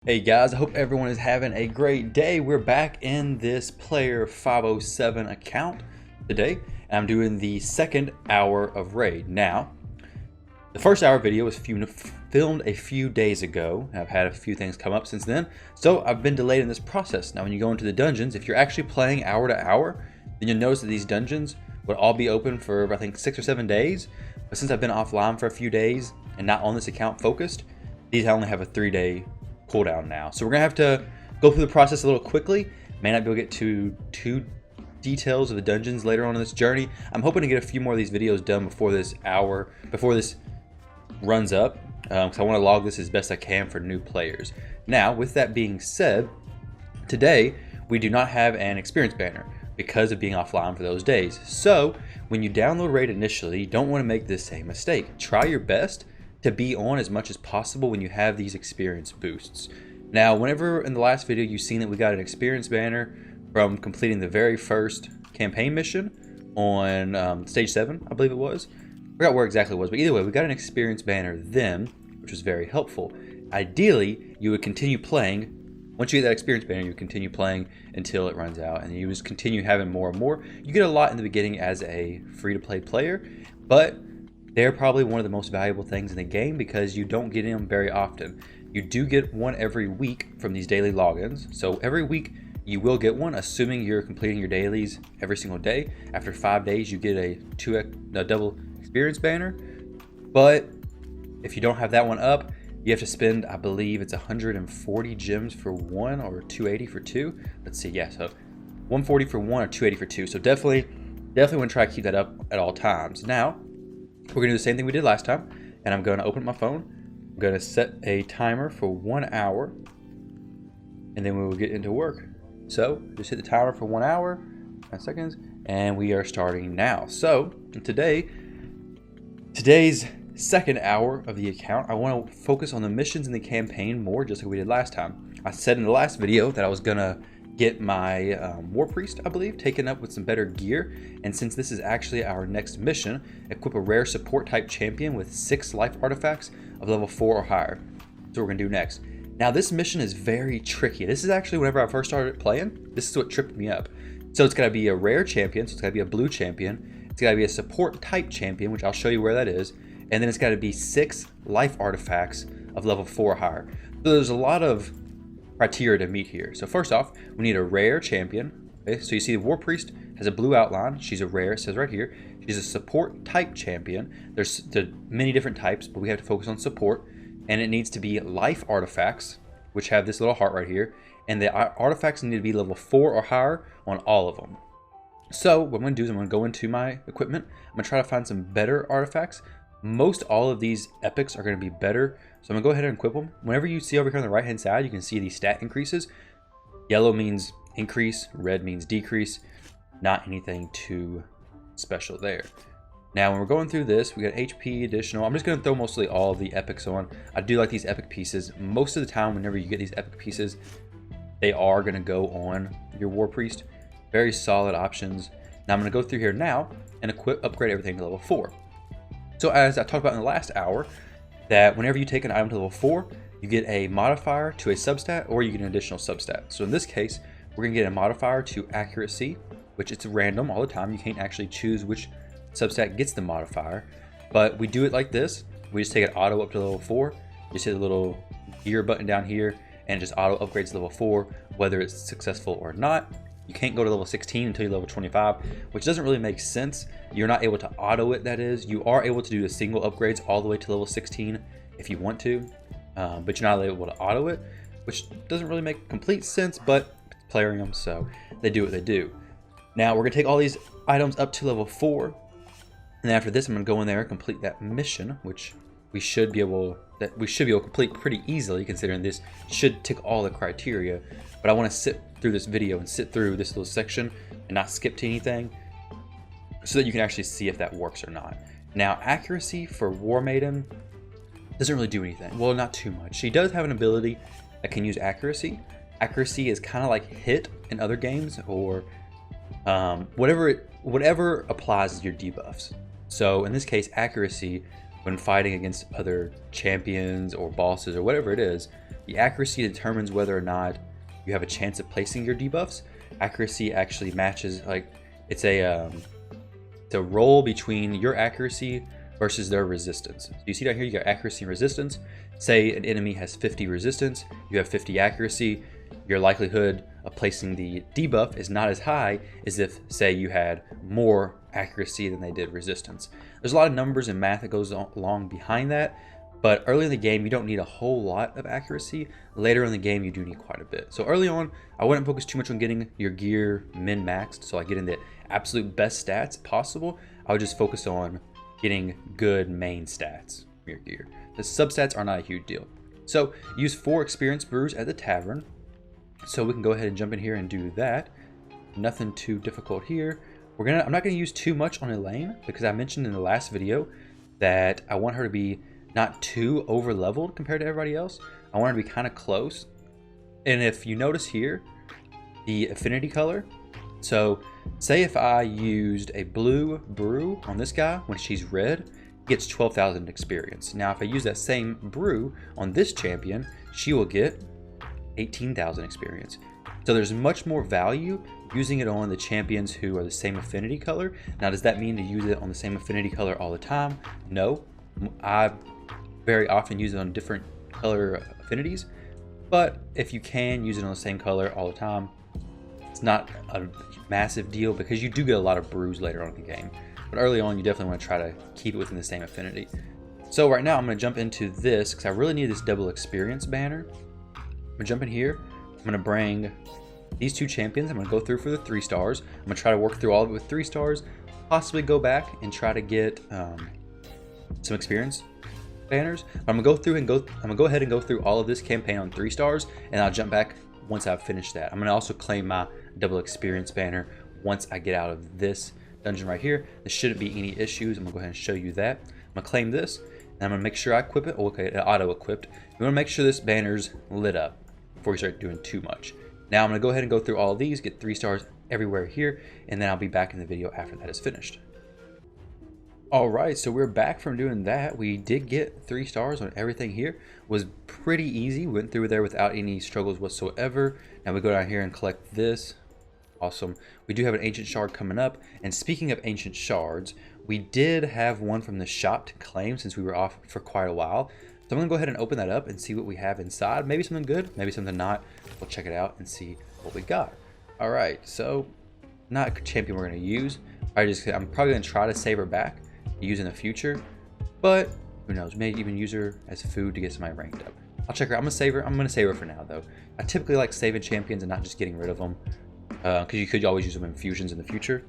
Hey guys, I hope everyone is having a great day. We're back in this Player 507 account today, and I'm doing the second hour of Raid. Now, the first hour video was filmed a few days ago. I've had a few things come up since then, so I've been delayed in this process. Now, when you go into the dungeons, if you're actually playing hour to hour, then you'll notice that these dungeons would all be open for, I think, 6 or 7 days. But since I've been offline for a few days and not on this account focused, these only have a 3-day cooldown now. So we're gonna have to go through the process a little quickly. May not be able to get to too details of the dungeons later on in this journey. I'm hoping to get a few more of these videos done before this runs up, because I want to log this as best I can for new players. Now, with that being said, today we do not have an experience banner because of being offline for those days. So when you download Raid initially, you don't want to make this same mistake. Try your best to be on as much as possible when you have these experience boosts. Now, whenever in the last video you've seen that we got an experience banner from completing the very first campaign mission on stage 7, I believe it was. I forgot where exactly it was, but either way, we got an experience banner then, which was very helpful. Ideally, you would continue playing. Once you get that experience banner, you would continue playing until it runs out, and you just continue having more and more. You get a lot in the beginning as a free-to-play player, but they're probably one of the most valuable things in the game because you don't get them very often. You do get one every week from these daily logins. So every week you will get one, assuming you're completing your dailies every single day. After 5 days, you get a double experience banner. But if you don't have that one up, you have to spend, I believe it's 140 gems for one or 280 for two. Let's see, yeah, so 140 for one or 280 for two. So definitely want to try to keep that up at all times. Now, we're gonna do the same thing we did last time, and I'm gonna open my phone. I'm gonna set a timer for 1 hour, and then we will get into work. So just hit the timer for 1 hour, 9 seconds, and we are starting now. So today's second hour of the account, I want to focus on the missions in the campaign more, just like we did last time. I said in the last video that I was gonna get my War Priest, I believe, taken up with some better gear. And since this is actually our next mission, equip a rare support type champion with 6 life artifacts of level 4 or higher. That's what we're gonna do next. Now this mission is very tricky. This is actually whenever I first started playing, this is what tripped me up. So it's gotta be a rare champion, so it's gotta be a blue champion. It's gotta be a support type champion, which I'll show you where that is. And then it's gotta be 6 life artifacts of level 4 or higher. So there's a lot of criteria to meet here. So first off, we need a rare champion. Okay, so you see the War Priest has a blue outline. She's a rare, it says right here. She's a support type champion. There's many different types, but we have to focus on support. And it needs to be life artifacts, which have this little heart right here. And the artifacts need to be level 4 or higher on all of them. So what I'm gonna do is I'm gonna go into my equipment. I'm gonna try to find some better artifacts. Most all of these epics are going to be better, so I'm going to go ahead and equip them. Whenever you see over here on the right hand side, you can see these stat increases. Yellow means increase, red means decrease. Not anything too special there. Now when we're going through this, we got HP additional. I'm just going to throw mostly all of the epics on. I do like these epic pieces. Most of the time whenever you get these epic pieces, they are going to go on your War Priest. Very solid options. Now I'm going to go through here now and upgrade everything to level 4. So as I talked about in the last hour, that whenever you take an item to level 4, you get a modifier to a substat, or you get an additional substat. So in this case, we're gonna get a modifier to accuracy, which it's random all the time. You can't actually choose which substat gets the modifier, but we do it like this. We just take it auto up to level 4. You just hit the little gear button down here, and it just auto upgrades to level 4, whether it's successful or not. You can't go to level 16 until you're level 25, which doesn't really make sense. You're not able to auto it, that is. You are able to do the single upgrades all the way to level 16 if you want to, but you're not able to auto it, which doesn't really make complete sense, but it's Plarium, so they do what they do. Now we're gonna take all these items up to level 4, and after this I'm gonna go in there and complete that mission, which we should be able to complete pretty easily, considering this should tick all the criteria. But I want to sit through this video and sit through this little section and not skip to anything, so that you can actually see if that works or not. Now, accuracy for War Maiden doesn't really do anything. Well, not too much. She does have an ability that can use accuracy. Accuracy is kind of like hit in other games, or whatever applies to your debuffs. So in this case, accuracy when fighting against other champions or bosses or whatever it is, the accuracy determines whether or not you have a chance of placing your debuffs. Accuracy actually matches, like, it's a roll between your accuracy versus their resistance. So you see down here, you got accuracy and resistance. Say an enemy has 50 resistance, you have 50 accuracy. Your likelihood of placing the debuff is not as high as if, say, you had more accuracy than they did resistance. There's a lot of numbers and math that goes along behind that, but early in the game, you don't need a whole lot of accuracy. Later in the game, you do need quite a bit. So early on, I wouldn't focus too much on getting your gear min-maxed, so like getting the absolute best stats possible. I would just focus on getting good main stats from your gear. The substats are not a huge deal. So use 4 experience brews at the tavern. So we can go ahead and jump in here and do that. Nothing too difficult here. I'm not gonna use too much on Elaine because I mentioned in the last video that I want her to be not too over leveled compared to everybody else. I want her to be kind of close. And if you notice here, the affinity color. So say if I used a blue brew on this guy when she's red, gets 12,000 experience. Now if I use that same brew on this champion, she will get 18,000 experience. So there's much more value using it on the champions who are the same affinity color. Now, does that mean to use it on the same affinity color all the time? No. I very often use it on different color affinities, but if you can use it on the same color all the time, it's not a massive deal because you do get a lot of brews later on in the game. But early on, you definitely want to try to keep it within the same affinity. So right now, I'm going to jump into this because I really need this double experience banner. I'm gonna jump in here. I'm gonna bring these 2 champions. I'm gonna go through for the 3 stars. I'm gonna try to work through all of it with 3 stars, possibly go back and try to get some experience banners. But I'm gonna go ahead and go through all of this campaign on 3 stars, and I'll jump back once I've finished that. I'm gonna also claim my double experience banner once I get out of this dungeon right here. There shouldn't be any issues. I'm gonna go ahead and show you that. I'm gonna claim this, and I'm gonna make sure I equip it. Okay, it auto-equipped. You wanna make sure this banner's lit up before you start doing too much. Now I'm gonna go ahead and go through all of these, get 3 stars everywhere here, and then I'll be back in the video after that is finished. All right, so we're back from doing that. We did get 3 stars on everything here. It was pretty easy. We went through there without any struggles whatsoever. Now we go down here and collect this. Awesome. We do have an ancient shard coming up. And speaking of ancient shards, we did have one from the shop to claim since we were off for quite a while. So I'm gonna go ahead and open that up and see what we have inside. Maybe something good, maybe something not. We'll check it out and see what we got. All right, so not a champion we're gonna use. I'm probably gonna try to save her back to use in the future, but who knows? Maybe even use her as food to get somebody ranked up. I'll check her. I'm gonna save her for now though. I typically like saving champions and not just getting rid of them because you could always use them in fusions in the future.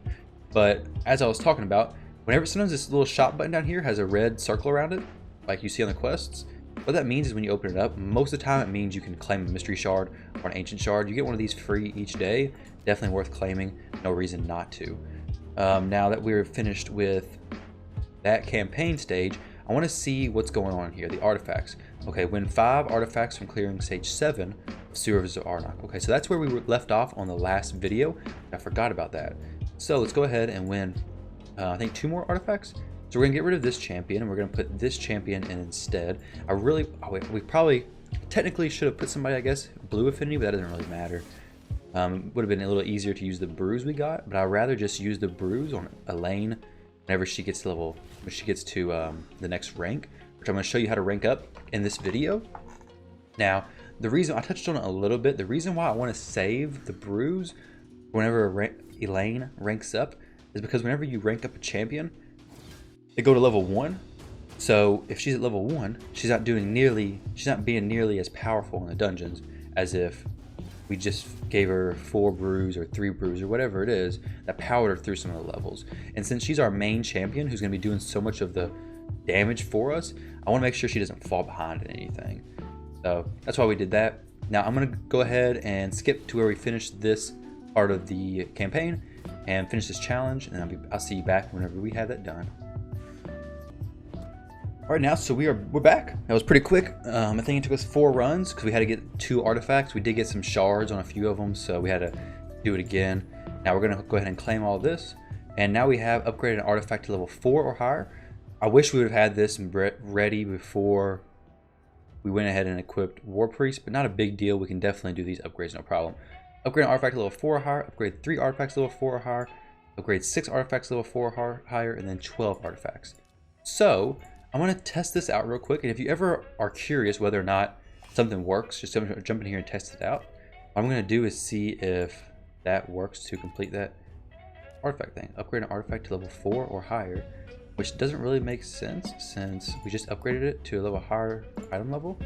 But as I was talking about, sometimes this little shop button down here has a red circle around it, like you see on the quests. What that means is when you open it up, most of the time it means you can claim a mystery shard or an ancient shard. You get one of these free each day. Definitely worth claiming. No reason not to. Now that we're finished with that campaign stage, I want to see what's going on here. The artifacts. Okay, win 5 artifacts from clearing stage 7 of Sewers of Arnak. Okay, so that's where we were left off on the last video. I forgot about that. So let's go ahead and win, I think 2 more artifacts. So we're gonna get rid of this champion and we're gonna put this champion in instead. We probably technically should have put somebody, I guess, blue affinity, but that doesn't really matter. Would have been a little easier to use the brews we got, but I'd rather just use the brews on Elaine whenever she gets to the next rank, which I'm gonna show you how to rank up in this video. Now, the reason I touched on it a little bit, the reason why I want to save the brews whenever Elaine ranks up is because whenever you rank up a champion, they go to level 1. So if she's at level 1, she's not being nearly as powerful in the dungeons as if we just gave her 4 brews or 3 brews or whatever it is that powered her through some of the levels. And since she's our main champion who's going to be doing so much of the damage for us, I want to make sure she doesn't fall behind in anything. So that's why we did that. Now I'm going to go ahead and skip to where we finish this part of the campaign and finish this challenge, and then I'll see you back whenever we have that done. All right, now, so we're back. That was pretty quick. I think it took us 4 runs because we had to get 2 artifacts. We did get some shards on a few of them, so we had to do it again. Now we're gonna go ahead and claim all this. And now we have upgraded an artifact to level 4 or higher. I wish we would have had this ready before we went ahead and equipped War Priest, but not a big deal. We can definitely do these upgrades, no problem. Upgrade an artifact level 4 or higher, upgrade 3 artifacts level 4 or higher, upgrade 6 artifacts level 4 or higher, and then 12 artifacts. So I want to test this out real quick, and if you ever are curious whether or not something works, just jump in here and test it out. What I'm going to do is see if that works to complete that artifact thing. Upgrade an artifact to level 4 or higher, which doesn't really make sense since we just upgraded it to a level higher item level.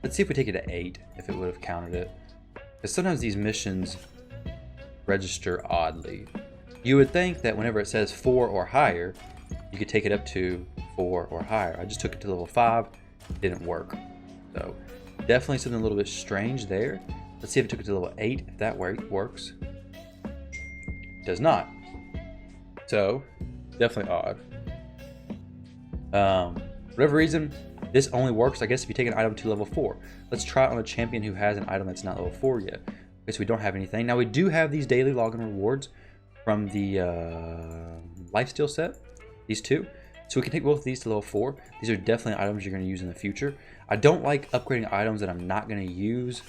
Let's see if we take it to 8, if it would have counted it. Because sometimes these missions register oddly. You would think that whenever it says 4 or higher, you could take it up to 4 or higher. I just took it to level 5, it didn't work. So definitely something a little bit strange there. Let's see if it took it to level 8, if that works. It does not. So definitely odd. For whatever reason, this only works, I guess, if you take an item to level 4. Let's try it on a champion who has an item that's not level 4 yet. Okay, so we don't have anything. Now we do have these daily login rewards from the lifesteal set, these two. So we can take both of these to level 4. These are definitely items you're going to use in the future. I don't like upgrading items that I'm not going to use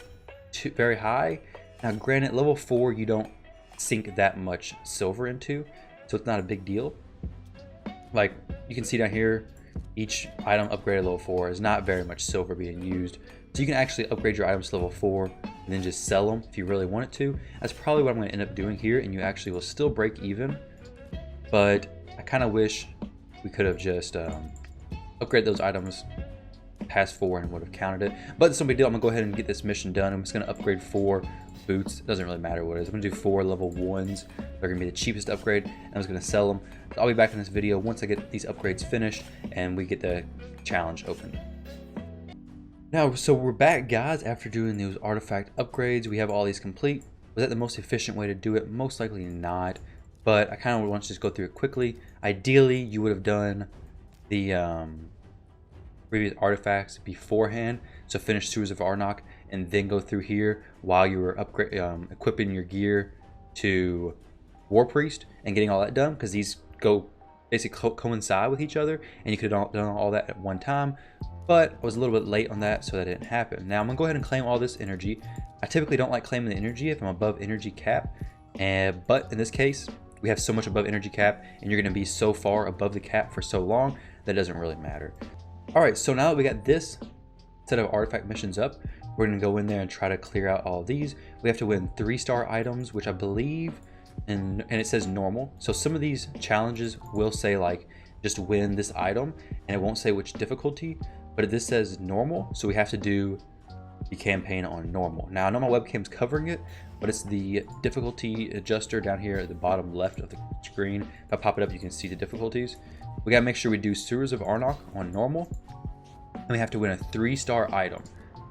very high. Now granted, level 4 you don't sink that much silver into, so it's not a big deal. Like you can see down here, each item upgraded level 4 is not very much silver being used. So you can actually upgrade your items to level 4 and then just sell them if you really wanted to. That's probably what I'm going to end up doing here, and you actually will still break even. But I kind of wish we could have just upgraded those items past 4 and would have counted it. But it's no big deal. I'm going to go ahead and get this mission done. I'm just going to upgrade 4 boots. It doesn't really matter what it is. I'm going to do 4 level 1s. They're going to be the cheapest upgrade. And I'm just going to sell them. So I'll be back in this video once I get these upgrades finished and we get the challenge open. Now, so we're back, guys, after doing those artifact upgrades. We have all these complete. Was that the most efficient way to do it? Most likely not. But I kind of want to just go through it quickly. Ideally, you would have done the previous artifacts beforehand. So finish Sewers of Arnok and then go through here while you were equipping your gear to War Priest and getting all that done, because these go basically coincide with each other and you could have done all that at one time. But I was a little bit late on that, so that didn't happen. Now I'm gonna go ahead and claim all this energy. I typically don't like claiming the energy if I'm above energy cap, but in this case we have so much above energy cap and you're gonna be so far above the cap for so long that it doesn't really matter. All right, so now that we got this set of artifact missions up, we're gonna go in there and try to clear out all of these. We have to win 3-star items, which I believe, and it says normal. So some of these challenges will say like just win this item and it won't say which difficulty, but this says normal, so we have to do the campaign on normal. Now I know my webcam's covering it, but it's the difficulty adjuster down here at the bottom left of the screen. If I pop it up, you can see the difficulties. We gotta make sure we do Sewers of Arnok on normal, and we have to win a 3-star item.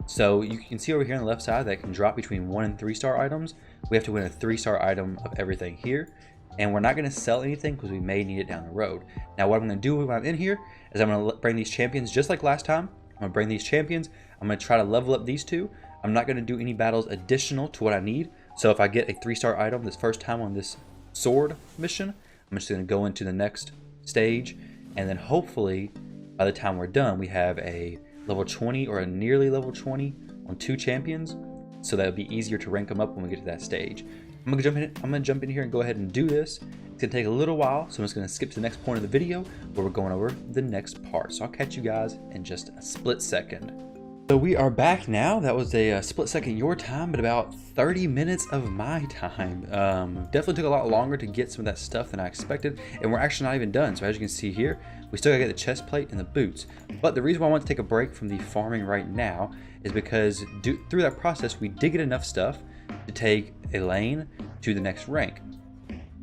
So you can see over here on the left side that can drop between 1 and 3-star items. We have to win a 3-star item of everything here, and we're not going to sell anything because we may need it down the road. Now what I'm going to do when I'm in here is I'm going to bring these champions just like last time. I'm going to bring these champions. I'm going to try to level up these two. I'm not going to do any battles additional to what I need. So if I get a 3-star item this first time on this sword mission, I'm just going to go into the next stage, and then hopefully by the time we're done we have a level 20 or a nearly level 20 on 2 champions, so that it'll be easier to rank them up when we get to that stage. I'm gonna jump in here and go ahead and do this. It's gonna take a little while, so I'm just gonna skip to the next point of the video where we're going over the next part. So I'll catch you guys in just a split second. So we are back now. That was a split second your time, but about 30 minutes of my time. Definitely took a lot longer to get some of that stuff than I expected, and we're actually not even done. So as you can see here, we still gotta get the chest plate and the boots. But the reason why I want to take a break from the farming right now is because through that process, we did get enough stuff to take Elaine to the next rank.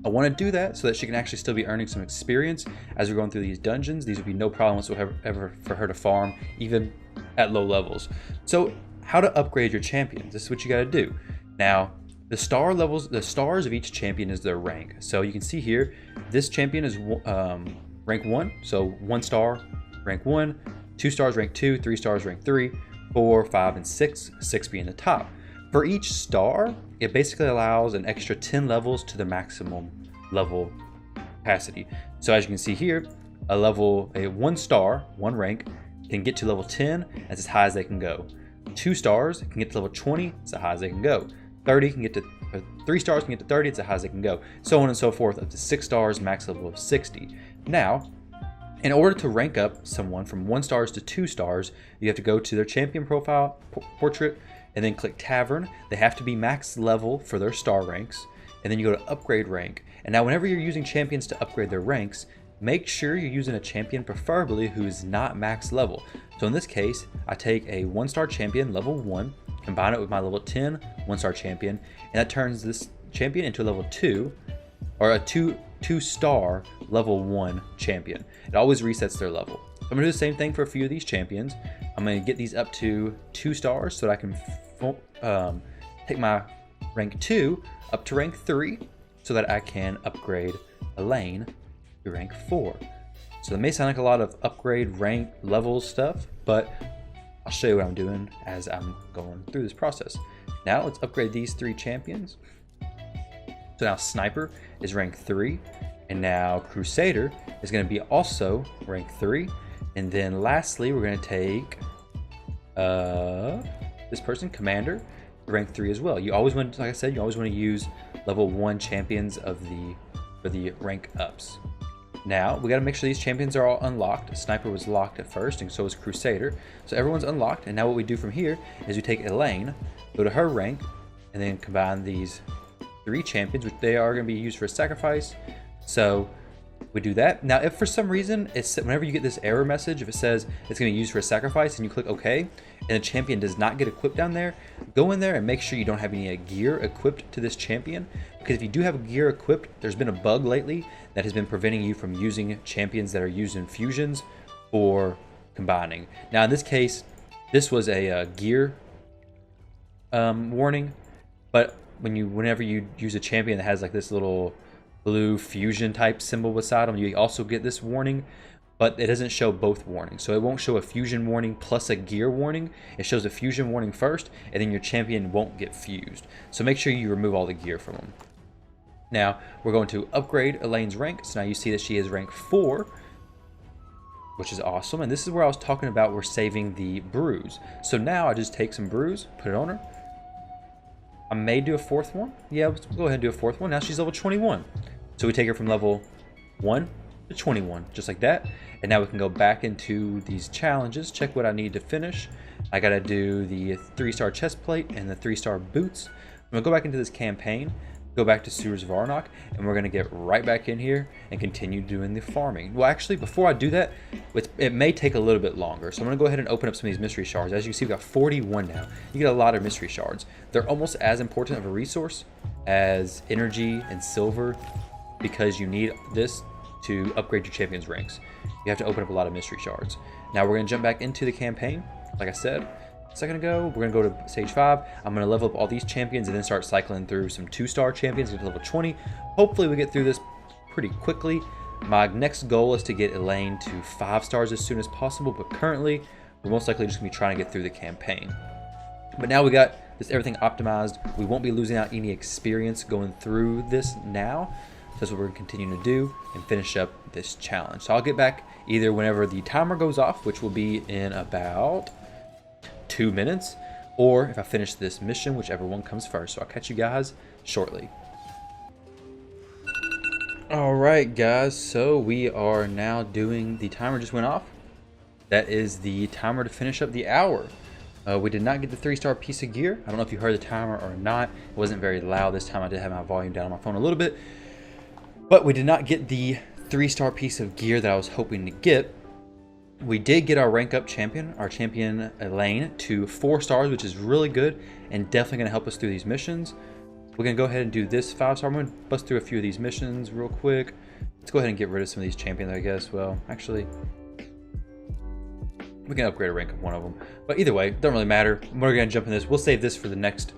I want to do that so that she can actually still be earning some experience as we're going through these dungeons. These would be no problem whatsoever for her to farm, even at low levels. So how to upgrade your champions? This is what you got to do. Now, the star levels, the stars of each champion is their rank. So you can see here, this champion is rank 1, so 1 star, rank 1, 2 stars, rank 2, 3 stars, rank 3, 4, 5, and 6, 6 being the top. For each star, it basically allows an extra 10 levels to the maximum level capacity. So as you can see here, a 1 star, 1 rank, can get to level 10 as high as they can go. 2 stars can get to level 20, as high as they can go. 30 can get to 3 stars can get to 30, it's as high as they can go. So on and so forth, up to 6 stars, max level of 60. Now, in order to rank up someone from 1 stars to 2 stars, you have to go to their champion profile portrait and then click Tavern. They have to be max level for their star ranks, and then you go to upgrade rank. And now whenever you're using champions to upgrade their ranks, make sure you're using a champion preferably who is not max level. So in this case, I take a 1-star champion level 1, combine it with my level 10 1-star champion, and that turns this champion into a level 2, or a 2-star level 1 champion. It always resets their level. So I'm gonna do the same thing for a few of these champions. I'm gonna get these up to 2 stars so that I can take my rank 2 up to rank 3 so that I can upgrade Elaine to rank 4. So that may sound like a lot of upgrade rank level stuff, but I'll show you what I'm doing as I'm going through this process. Now let's upgrade these 3 champions. So now Sniper is rank 3, and now Crusader is going to be also rank 3. And then lastly, we're going to take this person, Commander, rank 3 as well. You always want, like I said, you always want to use level 1 champions for the rank ups. Now we got to make sure these champions are all unlocked. Sniper was locked at first, and so is Crusader. So everyone's unlocked, and now what we do from here is we take Elaine, go to her rank, and then combine these 3 champions, which they are going to be used for a sacrifice. So we do that. Now, if for some reason, whenever you get this error message, if it says it's going to be used for a sacrifice and you click OK, and the champion does not get equipped down there, go in there and make sure you don't have any gear equipped to this champion. Because if you do have gear equipped, there's been a bug lately that has been preventing you from using champions that are used in fusions or combining. Now, in this case, this was a gear warning, but whenever you use a champion that has like this little blue fusion type symbol beside them, you also get this warning, but it doesn't show both warnings. So it won't show a fusion warning plus a gear warning. It shows a fusion warning first, and then your champion won't get fused. So make sure you remove all the gear from them. Now we're going to upgrade Elaine's rank. So now you see that she is rank 4, which is awesome. And this is where I was talking about we're saving the brews. So now I just take some brews, put it on her. I may do a 4th one. Yeah, let's go ahead and do a 4th one. Now she's level 21. So we take her from level 1 to 21, just like that. And now we can go back into these challenges, check what I need to finish. I gotta do the 3-star chest plate and the 3-star boots. I'm gonna go back into this campaign, go back to Sewers of Arnok, and we're gonna get right back in here and continue doing the farming. Well, actually, before I do that, it may take a little bit longer. So I'm gonna go ahead and open up some of these mystery shards. As you can see, we've got 41 now. You get a lot of mystery shards. They're almost as important of a resource as energy and silver, because you need this to upgrade your champion's ranks. You have to open up a lot of mystery shards. Now we're gonna jump back into the campaign. Like I said a second ago, we're gonna go to stage 5. I'm gonna level up all these champions and then start cycling through some 2-star champions, get to level 20. Hopefully we get through this pretty quickly. My next goal is to get Elaine to 5 stars as soon as possible, but currently we're most likely just gonna be trying to get through the campaign. But now we got this everything optimized. We won't be losing out any experience going through this now. So that's what we're going to continue to do and finish up this challenge. So I'll get back either whenever the timer goes off, which will be in about 2 minutes, or if I finish this mission, whichever one comes first. So I'll catch you guys shortly. All right, guys. So we are now doing, the timer just went off. That is the timer to finish up the hour. We did not get the 3-star piece of gear. I don't know if you heard the timer or not. It wasn't very loud this time. I did have my volume down on my phone a little bit. But we did not get the 3-star piece of gear that I was hoping to get. We did get our rank up champion, our champion Elaine, to 4 stars, which is really good and definitely going to help us through these missions. We're going to go ahead and do this 5-star. I'm going to bust through a few of these missions real quick. Let's go ahead and get rid of some of these champions, I guess. Well, actually, we can upgrade a rank of one of them. But either way, don't really matter. We're going to jump in this. We'll save this for the next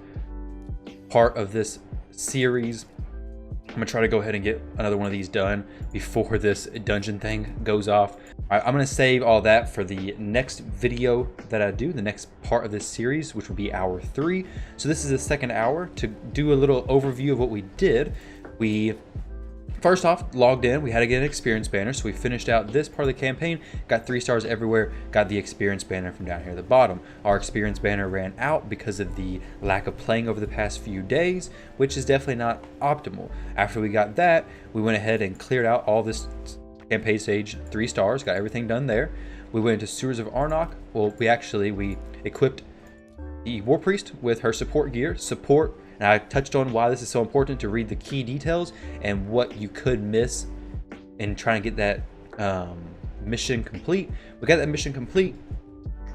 part of this series. I'm gonna try to go ahead and get another one of these done before this dungeon thing goes off. All right, I'm gonna save all that for the next video that I do, the next part of this series, which will be hour 3. So this is the second hour. To do a little overview of what we did, we First off, logged in, we had to get an experience banner, so we finished out this part of the campaign, got 3 stars everywhere, got the experience banner from down here at the bottom. Our experience banner ran out because of the lack of playing over the past few days, which is definitely not optimal. After we got that, we went ahead and cleared out all this campaign stage 3 stars, got everything done there. We went into Sewers of Arnok. Well, we equipped the War Priest with her support gear. And I touched on why this is so important to read the key details and what you could miss in trying to get that mission complete. We got that mission complete.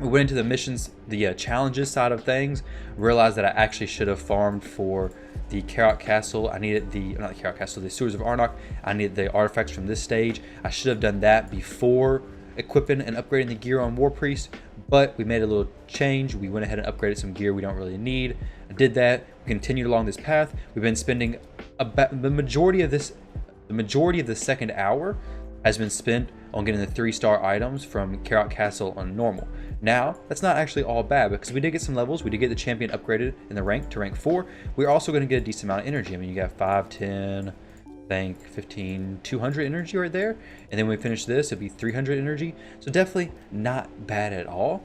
We went into the missions, the challenges side of things, realized that I actually should have farmed for the Kaerok Castle. I needed not the Kaerok Castle, the Sewers of Arnok. I needed the artifacts from this stage. I should have done that before equipping and upgrading the gear on War Priest, but we made a little change. We went ahead and upgraded some gear we don't really need. I did that. We continued along this path. We've been spending about the majority of the second hour has been spent on getting the 3-star items from Kaerok Castle on normal. Now, that's not actually all bad because we did get some levels. We did get the champion upgraded in the rank to rank 4. We're also going to get a decent amount of energy. I mean, you got 5, 10, I think 15, 200 energy right there. And then when we finish this, it'll be 300 energy. So definitely not bad at all.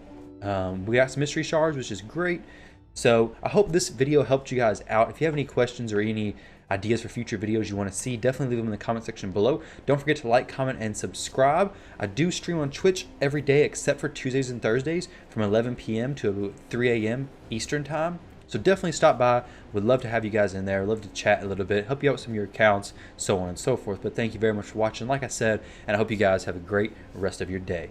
We got some mystery shards, which is great. So I hope this video helped you guys out. If you have any questions or any ideas for future videos you want to see, definitely leave them in the comment section below. Don't forget to like, comment, and subscribe. I do stream on Twitch every day except for Tuesdays and Thursdays from 11 p.m. to 3 a.m. Eastern time. So definitely stop by. Would love to have you guys in there. Love to chat a little bit, help you out with some of your accounts, so on and so forth. But thank you very much for watching, like I said, and I hope you guys have a great rest of your day.